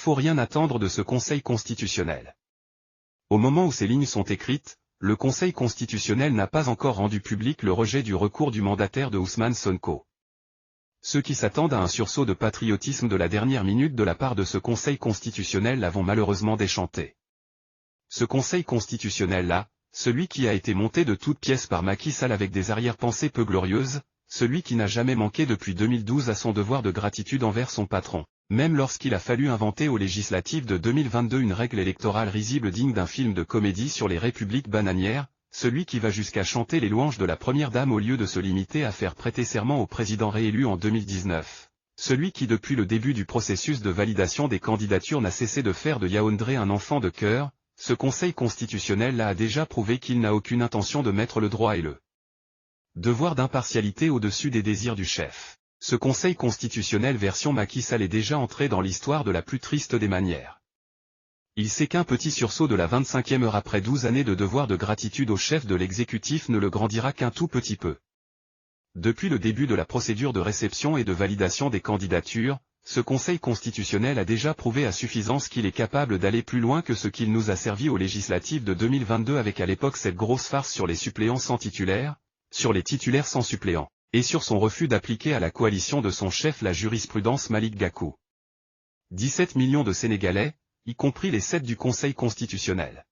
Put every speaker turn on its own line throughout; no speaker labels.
faut rien attendre de ce Conseil constitutionnel. Au moment où ces lignes sont écrites, le Conseil constitutionnel n'a pas encore rendu public le rejet du recours du mandataire de Ousmane Sonko. Ceux qui s'attendent à un sursaut de patriotisme de la dernière minute de la part de ce Conseil constitutionnel l'avont malheureusement déchanté. Ce Conseil constitutionnel-là, celui qui a été monté de toutes pièces par Macky Sall avec des arrière-pensées peu glorieuses, celui qui n'a jamais manqué depuis 2012 à son devoir de gratitude envers son patron, même lorsqu'il a fallu inventer aux législatives de 2022 une règle électorale risible digne d'un film de comédie sur les républiques bananières, celui qui va jusqu'à chanter les louanges de la première dame au lieu de se limiter à faire prêter serment au président réélu en 2019. Celui qui depuis le début du processus de validation des candidatures n'a cessé de faire de Yaoundé un enfant de cœur, ce Conseil constitutionnel a déjà prouvé qu'il n'a aucune intention de mettre le droit et le devoir d'impartialité au-dessus des désirs du chef. Ce Conseil constitutionnel version Macky Sall est déjà entré dans l'histoire de la plus triste des manières. Il sait qu'un petit sursaut de la 25e heure après 12 années de devoir de gratitude au chef de l'exécutif ne le grandira qu'un tout petit peu. Depuis le début de la procédure de réception et de validation des candidatures, ce Conseil constitutionnel a déjà prouvé à suffisance qu'il est capable d'aller plus loin que ce qu'il nous a servi aux législatives de 2022 avec à l'époque cette grosse farce sur les suppléants sans titulaire, sur les titulaires sans suppléants, et sur son refus d'appliquer à la coalition de son chef la jurisprudence Malick Gakou. 17 millions de Sénégalais, y compris les 7 du Conseil constitutionnel,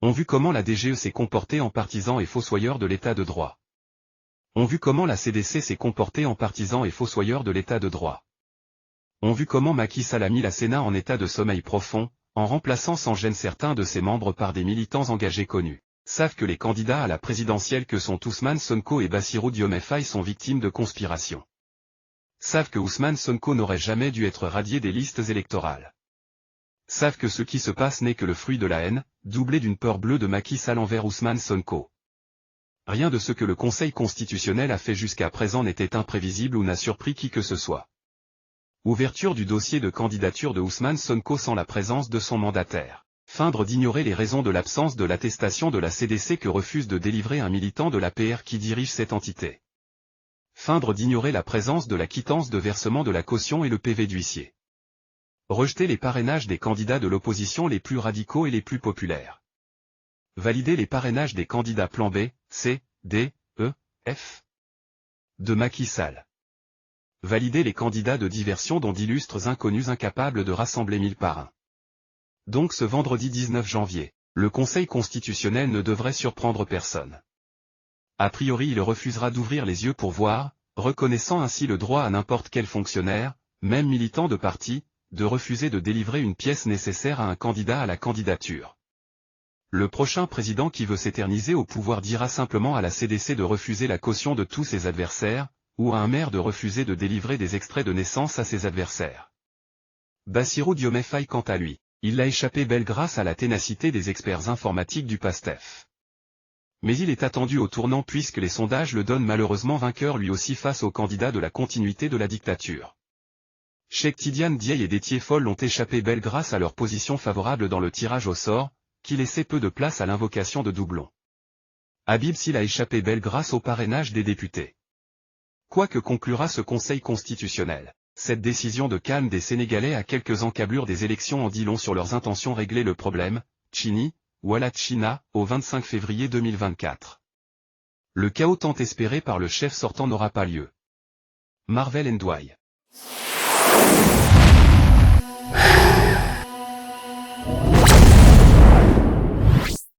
ont vu comment la DGE s'est comportée en partisan et fossoyeur de l'état de droit. Ont vu comment la CDC s'est comportée en partisan et fossoyeur de l'état de droit. Ont vu comment Macky Sall a mis la Sénat en état de sommeil profond, en remplaçant sans gêne certains de ses membres par des militants engagés connus. Savent que les candidats à la présidentielle que sont Ousmane Sonko et Bassirou Diomaye Faye sont victimes de conspiration. Savent que Ousmane Sonko n'aurait jamais dû être radié des listes électorales. Savent que ce qui se passe n'est que le fruit de la haine, doublée d'une peur bleue de Macky Sall envers Ousmane Sonko. Rien de ce que le Conseil constitutionnel a fait jusqu'à présent n'était imprévisible ou n'a surpris qui que ce soit. Ouverture du dossier de candidature de Ousmane Sonko sans la présence de son mandataire. Feindre d'ignorer les raisons de l'absence de l'attestation de la CDC que refuse de délivrer un militant de l'APR qui dirige cette entité. Feindre d'ignorer la présence de la quittance de versement de la caution et le PV d'huissier. Rejeter les parrainages des candidats de l'opposition les plus radicaux et les plus populaires. Valider les parrainages des candidats plan B, C, D, E, F de Macky Sall. Valider les candidats de diversion dont d'illustres inconnus incapables de rassembler 1000 parrains. Donc ce vendredi 19 janvier, le Conseil constitutionnel ne devrait surprendre personne. A priori il refusera d'ouvrir les yeux pour voir, reconnaissant ainsi le droit à n'importe quel fonctionnaire, même militant de parti, de refuser de délivrer une pièce nécessaire à un candidat à la candidature. Le prochain président qui veut s'éterniser au pouvoir dira simplement à la CDC de refuser la caution de tous ses adversaires, ou à un maire de refuser de délivrer des extraits de naissance à ses adversaires. Bassirou Diomaye Faye quant à lui, il l'a échappé belle grâce à la ténacité des experts informatiques du PASTEF. Mais il est attendu au tournant puisque les sondages le donnent malheureusement vainqueur lui aussi face aux candidats de la continuité de la dictature. Cheikh Tidiane Diaye et Déthié Fall ont échappé belle grâce à leur position favorable dans le tirage au sort, qui laissait peu de place à l'invocation de doublons. Habib Sy a échappé belle grâce au parrainage des députés. Quoi que conclura ce Conseil constitutionnel, cette décision de calme des Sénégalais à quelques encablures des élections en dit long sur leurs intentions régler le problème, Chini, Walla China, au 25 février 2024. Le chaos tant espéré par le chef sortant n'aura pas lieu. Marvel Ndouaye.